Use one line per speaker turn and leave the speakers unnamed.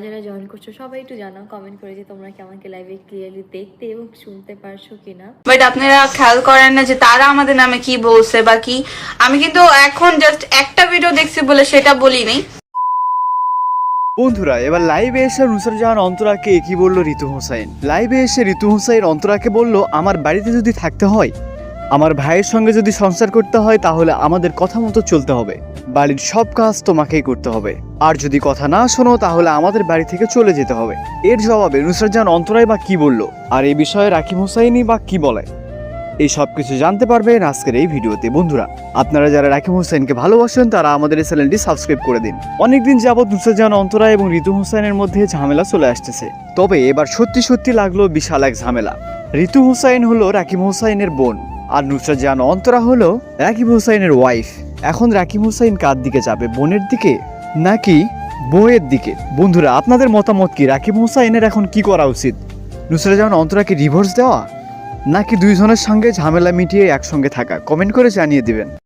যারা জয়েন করছো সবাই একটু জানাও কমেন্ট করে যে তোমরা কি আমাকে লাইভে ক্লিয়ারলি দেখতে এবং শুনতে পারছো কিনা।
বাট আপনারা খেয়াল করেন না যে তারা আমাদের নামে কি বলছে বা কি। আমি কিন্তু এখন জাস্ট একটা ভিডিও দেখছি বলে সেটা বলিনি।
বন্ধুরা, এবার লাইভে এসে নুসরাত জাহান অন্তরাকে কি বলল ঋতু হোসাইন। লাইভে এসে ঋতু হোসাইন অন্তরাকে বলল, আমার বাড়িতে যদি থাকতে হয়, আমার ভাইয়ের সঙ্গে যদি সংসার করতে হয়, তাহলে আমাদের কথা মতো চলতে হবে, বাড়ির সব কাজ তোমাকেই করতে হবে, আর যদি কথা না শোনো তাহলে আমাদের বাড়ি থেকে চলে যেতে হবে। এর জবাবে নুসরাত জাহান অন্তরাই বা কি বলল, আর এই বিষয়ে রাকিব হোসাইনই বা কি বলে, এই সব কিছু জানতে পারবেন আজকের এই ভিডিওতে। বন্ধুরা, আপনারা যারা রাকিব হোসেনকে ভালোবাসেন তারা আমাদের এই চ্যানেলটি সাবস্ক্রাইব করে দিন। অনেকদিন যাবত নুসরাত জাহান অন্তরা এবং ঋতু হোসেনের মধ্যে ঝামেলা চলে আসতেছে, তবে এবার সত্যি সত্যি লাগলো বিশাল এক ঝামেলা। ঋতু হোসেন হলো রাকিব হোসেনের বোন, আর নুসরাত জাহান অন্তরা হলো রাকিব হোসেনের ওয়াইফ। এখন রাকিব হোসেন কার দিকে যাবে, বোনের দিকে নাকি বউয়ের দিকে? বন্ধুরা, আপনাদের মতামত কি? রাকিব হোসেনের এখন কি করা উচিত? নুসরাত জাহান অন্তরাকে ডিভোর্স দেওয়া নাকি দুইজনের সঙ্গে ঝামেলা মিটিয়ে একসঙ্গে থাকা? কমেন্ট করে জানিয়ে দিবেন।